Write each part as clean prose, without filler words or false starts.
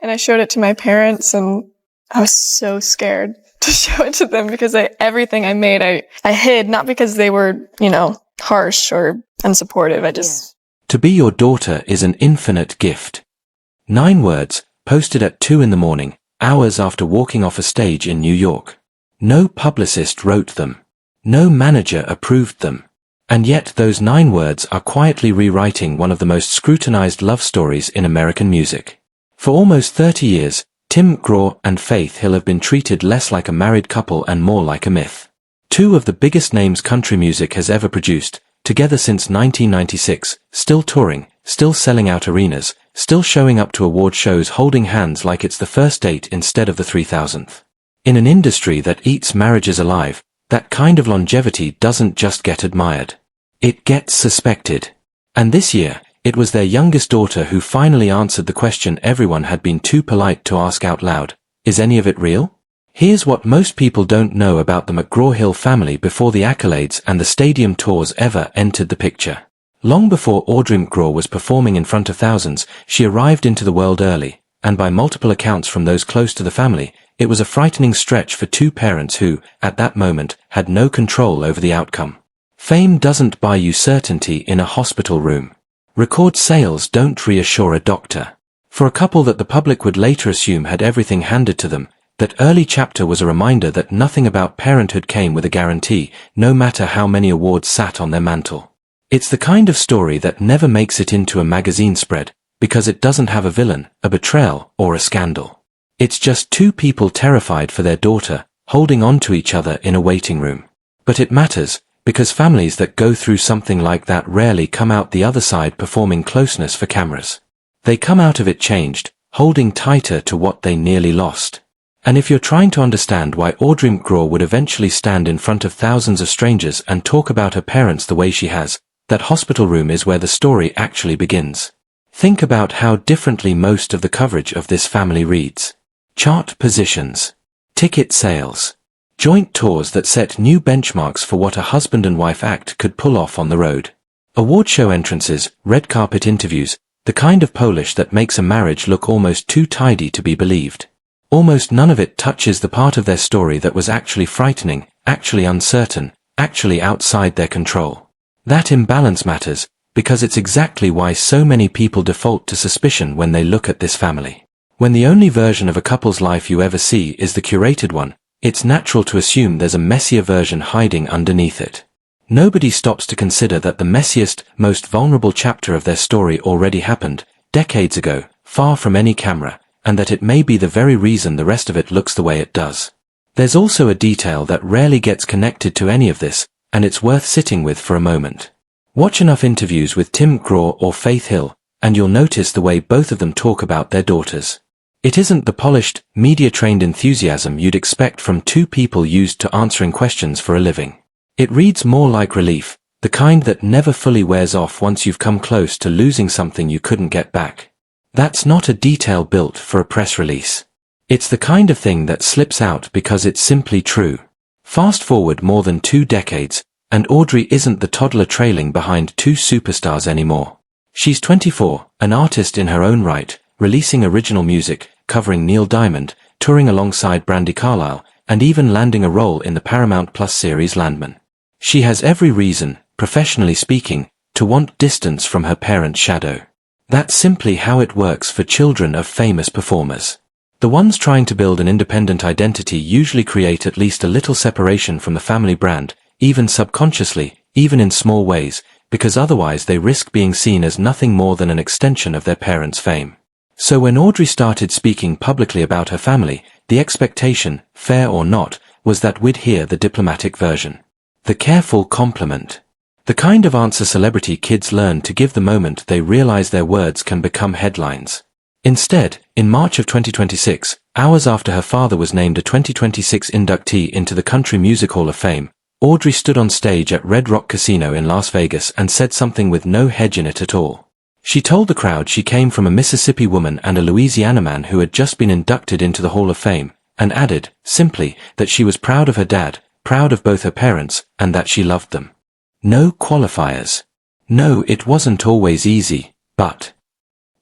And I showed it to my parents, and I was so scared to show it to them because everything I made, I hid, not because they were, harsh or unsupportive. To be your daughter is an infinite gift. 9 words, posted at 2 a.m, hours after walking off a stage in New York. No publicist wrote them. No manager approved them. And yet those 9 words are quietly rewriting one of the most scrutinized love stories in American music. For almost 30 years, Tim McGraw and Faith Hill have been treated less like a married couple and more like a myth. 2 of the biggest names country music has ever produced, together since 1996, still touring, still selling out arenas, still showing up to award shows holding hands like it's the first date instead of the 3000th. In an industry that eats marriages alive, that kind of longevity doesn't just get admired. It gets suspected. And this year, it was their youngest daughter who finally answered the question everyone had been too polite to ask out loud. Is any of it real? Here's what most people don't know about the McGraw Hill family before the accolades and the stadium tours ever entered the picture. Long before Audrey McGraw was performing in front of thousands, she arrived into the world early, and by multiple accounts from those close to the family, it was a frightening stretch for 2 parents who, at that moment, had no control over the outcome. Fame doesn't buy you certainty in a hospital room. Record sales don't reassure a doctor. For a couple that the public would later assume had everything handed to them, that early chapter was a reminder that nothing about parenthood came with a guarantee, no matter how many awards sat on their mantle. It's the kind of story that never makes it into a magazine spread, because it doesn't have a villain, a betrayal, or a scandal. It's just 2 people terrified for their daughter, holding on to each other in a waiting room. But it matters, because families that go through something like that rarely come out the other side performing closeness for cameras. They come out of it changed, holding tighter to what they nearly lost. And if you're trying to understand why Audrey McGraw would eventually stand in front of thousands of strangers and talk about her parents the way she has, that hospital room is where the story actually begins. Think about how differently most of the coverage of this family reads. Chart positions. Ticket sales. Joint tours that set new benchmarks for what a husband and wife act could pull off on the road. Award show entrances, red carpet interviews, the kind of polish that makes a marriage look almost too tidy to be believed. Almost none of it touches the part of their story that was actually frightening, actually uncertain, actually outside their control. That imbalance matters, because it's exactly why so many people default to suspicion when they look at this family. When the only version of a couple's life you ever see is the curated one, it's natural to assume there's a messier version hiding underneath it. Nobody stops to consider that the messiest, most vulnerable chapter of their story already happened, decades ago, far from any camera, and that it may be the very reason the rest of it looks the way it does. There's also a detail that rarely gets connected to any of this, and it's worth sitting with for a moment. Watch enough interviews with Tim McGraw or Faith Hill, and you'll notice the way both of them talk about their daughters. It isn't the polished, media-trained enthusiasm you'd expect from 2 people used to answering questions for a living. It reads more like relief, the kind that never fully wears off once you've come close to losing something you couldn't get back. That's not a detail built for a press release. It's the kind of thing that slips out because it's simply true. Fast forward more than 2 decades, and Audrey isn't the toddler trailing behind 2 superstars anymore. She's 24, an artist in her own right, releasing original music, covering Neil Diamond, touring alongside Brandi Carlile, and even landing a role in the Paramount Plus series Landman. She has every reason, professionally speaking, to want distance from her parents' shadow. That's simply how it works for children of famous performers. The ones trying to build an independent identity usually create at least a little separation from the family brand, even subconsciously, even in small ways, because otherwise they risk being seen as nothing more than an extension of their parents' fame. So when Audrey started speaking publicly about her family, the expectation, fair or not, was that we'd hear the diplomatic version. The careful compliment. The kind of answer celebrity kids learn to give the moment they realize their words can become headlines. Instead, in March of 2026, hours after her father was named a 2026 inductee into the Country Music Hall of Fame, Audrey stood on stage at Red Rock Casino in Las Vegas and said something with no hedge in it at all. She told the crowd she came from a Mississippi woman and a Louisiana man who had just been inducted into the Hall of Fame, and added, simply, that she was proud of her dad, proud of both her parents, and that she loved them. No qualifiers. No, it wasn't always easy, but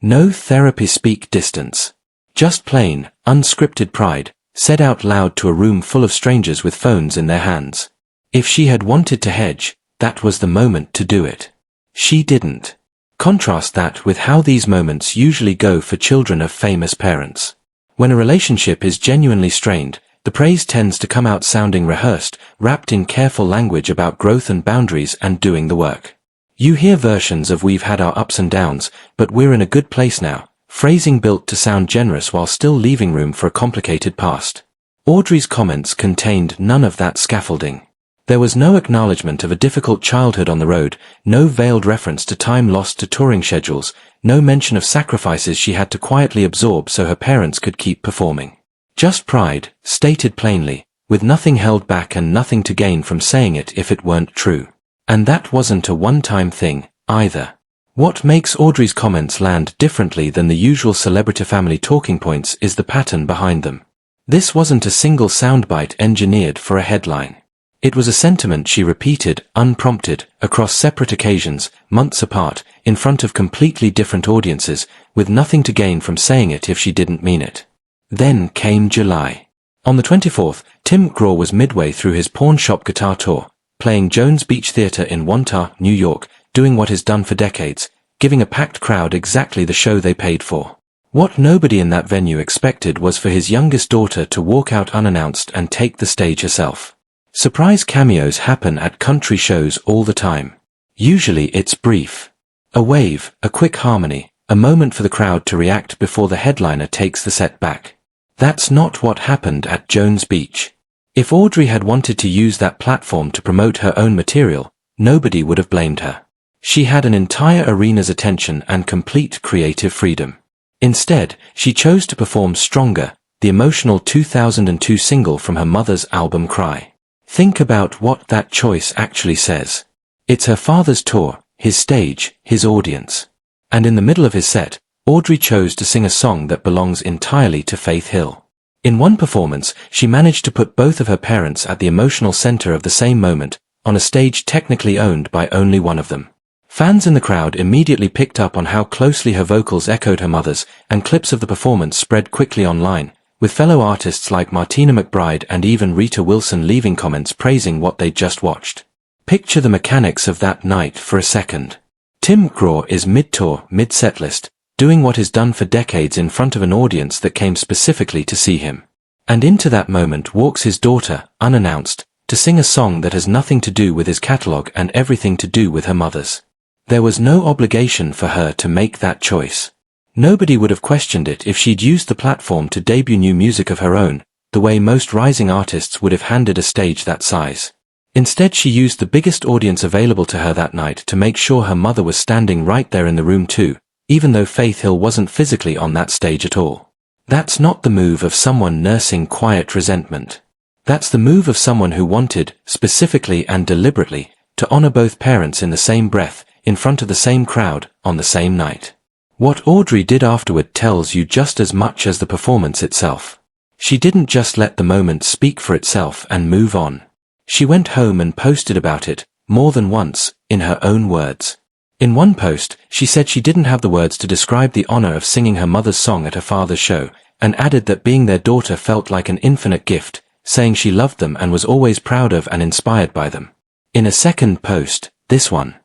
no therapy speak distance. Just plain, unscripted pride, said out loud to a room full of strangers with phones in their hands. If she had wanted to hedge, that was the moment to do it. She didn't. Contrast that with how these moments usually go for children of famous parents. When a relationship is genuinely strained, the praise tends to come out sounding rehearsed, wrapped in careful language about growth and boundaries and doing the work. You hear versions of "we've had our ups and downs, but we're in a good place now," phrasing built to sound generous while still leaving room for a complicated past. Audrey's comments contained none of that scaffolding. There was no acknowledgement of a difficult childhood on the road, no veiled reference to time lost to touring schedules, no mention of sacrifices she had to quietly absorb so her parents could keep performing. Just pride, stated plainly, with nothing held back and nothing to gain from saying it if it weren't true. And that wasn't a one-time thing, either. What makes Audrey's comments land differently than the usual celebrity family talking points is the pattern behind them. This wasn't a single soundbite engineered for a headline. It was a sentiment she repeated, unprompted, across separate occasions, months apart, in front of completely different audiences, with nothing to gain from saying it if she didn't mean it. Then came July. On the 24th, Tim McGraw was midway through his pawn shop guitar tour, playing Jones Beach Theater in Wantagh, New York, doing what is done for decades, giving a packed crowd exactly the show they paid for. What nobody in that venue expected was for his youngest daughter to walk out unannounced and take the stage herself. Surprise cameos happen at country shows all the time. Usually it's brief. A wave, a quick harmony, a moment for the crowd to react before the headliner takes the set back. That's not what happened at Jones Beach. If Audrey had wanted to use that platform to promote her own material, nobody would have blamed her. She had an entire arena's attention and complete creative freedom. Instead, she chose to perform Stronger, the emotional 2002 single from her mother's album Cry. Think about what that choice actually says. It's her father's tour, his stage, his audience. And in the middle of his set, Audrey chose to sing a song that belongs entirely to Faith Hill. In one performance, she managed to put both of her parents at the emotional center of the same moment, on a stage technically owned by only one of them. Fans in the crowd immediately picked up on how closely her vocals echoed her mother's, and clips of the performance spread quickly online, with fellow artists like Martina McBride and even Rita Wilson leaving comments praising what they'd just watched. Picture the mechanics of that night for a second. Tim McGraw is mid-tour, mid-setlist, doing what is done for decades in front of an audience that came specifically to see him. And into that moment walks his daughter, unannounced, to sing a song that has nothing to do with his catalog and everything to do with her mother's. There was no obligation for her to make that choice. Nobody would have questioned it if she'd used the platform to debut new music of her own, the way most rising artists would have handed a stage that size. Instead, she used the biggest audience available to her that night to make sure her mother was standing right there in the room too, even though Faith Hill wasn't physically on that stage at all. That's not the move of someone nursing quiet resentment. That's the move of someone who wanted, specifically and deliberately, to honor both parents in the same breath, in front of the same crowd, on the same night. What Audrey did afterward tells you just as much as the performance itself. She didn't just let the moment speak for itself and move on. She went home and posted about it, more than once, in her own words. In one post, she said she didn't have the words to describe the honor of singing her mother's song at her father's show, and added that being their daughter felt like an infinite gift, saying she loved them and was always proud of and inspired by them. In a second post, this one,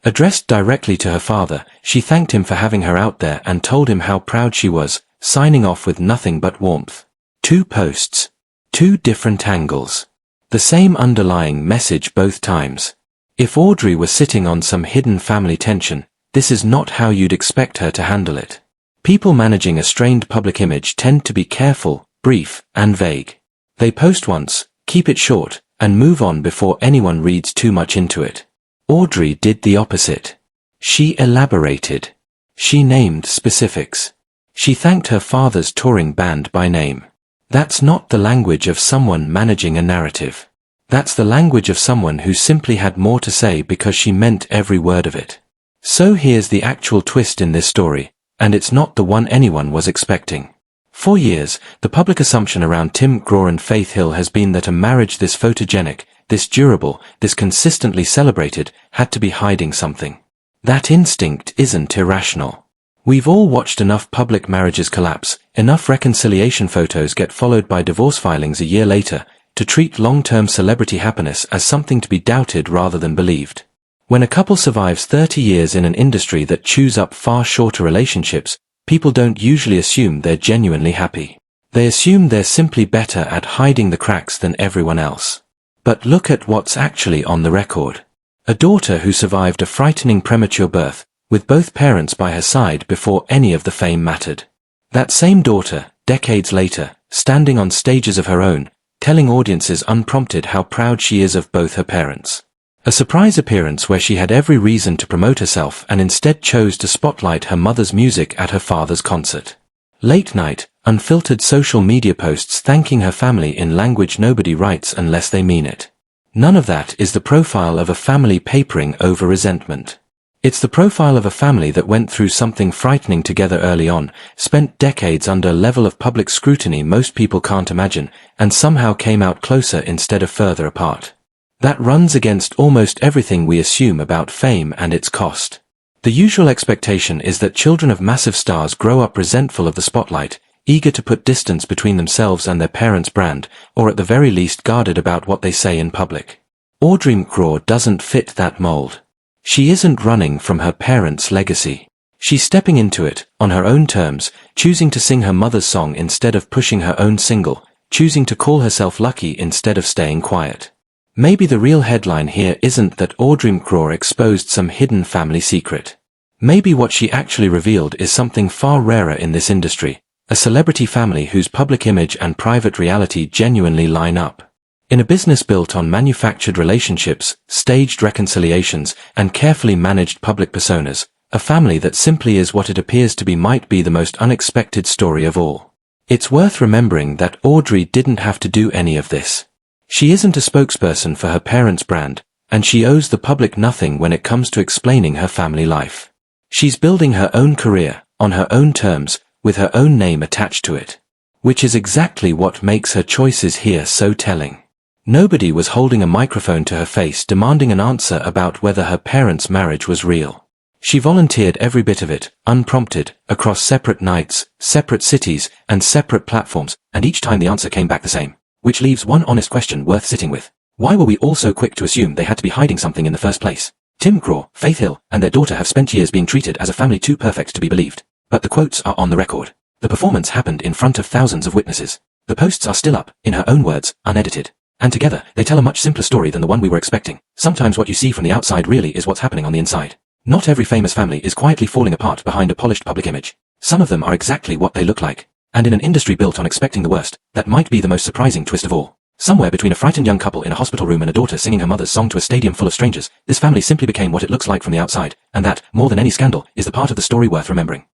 addressed directly to her father, she thanked him for having her out there and told him how proud she was, signing off with nothing but warmth. 2 posts. 2 different angles. The same underlying message both times. If Audrey were sitting on some hidden family tension, this is not how you'd expect her to handle it. People managing a strained public image tend to be careful, brief, and vague. They post once, keep it short, and move on before anyone reads too much into it. Audrey did the opposite. She elaborated. She named specifics. She thanked her father's touring band by name. That's not the language of someone managing a narrative. That's the language of someone who simply had more to say because she meant every word of it. So here's the actual twist in this story, and it's not the one anyone was expecting. For years, the public assumption around Tim McGraw and Faith Hill has been that a marriage this photogenic, this durable, this consistently celebrated, had to be hiding something. That instinct isn't irrational. We've all watched enough public marriages collapse, enough reconciliation photos get followed by divorce filings a year later, to treat long-term celebrity happiness as something to be doubted rather than believed. When a couple survives 30 years in an industry that chews up far shorter relationships, people don't usually assume they're genuinely happy. They assume they're simply better at hiding the cracks than everyone else. But look at what's actually on the record. A daughter who survived a frightening premature birth, with both parents by her side before any of the fame mattered. That same daughter, decades later, standing on stages of her own, telling audiences unprompted how proud she is of both her parents. A surprise appearance where she had every reason to promote herself and instead chose to spotlight her mother's music at her father's concert. Late night, unfiltered social media posts thanking her family in language nobody writes unless they mean it. None of that is the profile of a family papering over resentment. It's the profile of a family that went through something frightening together early on, spent decades under a level of public scrutiny most people can't imagine, and somehow came out closer instead of further apart. That runs against almost everything we assume about fame and its cost. The usual expectation is that children of massive stars grow up resentful of the spotlight, eager to put distance between themselves and their parents' brand, or at the very least guarded about what they say in public. Audrey McGraw doesn't fit that mold. She isn't running from her parents' legacy. She's stepping into it, on her own terms, choosing to sing her mother's song instead of pushing her own single, choosing to call herself lucky instead of staying quiet. Maybe the real headline here isn't that Audrey McGraw exposed some hidden family secret. Maybe what she actually revealed is something far rarer in this industry, a celebrity family whose public image and private reality genuinely line up. In a business built on manufactured relationships, staged reconciliations, and carefully managed public personas, a family that simply is what it appears to be might be the most unexpected story of all. It's worth remembering that Audrey didn't have to do any of this. She isn't a spokesperson for her parents' brand, and she owes the public nothing when it comes to explaining her family life. She's building her own career, on her own terms, with her own name attached to it. Which is exactly what makes her choices here so telling. Nobody was holding a microphone to her face demanding an answer about whether her parents' marriage was real. She volunteered every bit of it, unprompted, across separate nights, separate cities, and separate platforms, and each time the answer came back the same. Which leaves one honest question worth sitting with. Why were we all so quick to assume they had to be hiding something in the first place? Tim McGraw, Faith Hill, and their daughter have spent years being treated as a family too perfect to be believed. But the quotes are on the record. The performance happened in front of thousands of witnesses. The posts are still up, in her own words, unedited. And together, they tell a much simpler story than the one we were expecting. Sometimes what you see from the outside really is what's happening on the inside. Not every famous family is quietly falling apart behind a polished public image. Some of them are exactly what they look like. And in an industry built on expecting the worst, that might be the most surprising twist of all. Somewhere between a frightened young couple in a hospital room and a daughter singing her mother's song to a stadium full of strangers, this family simply became what it looks like from the outside, and that, more than any scandal, is the part of the story worth remembering.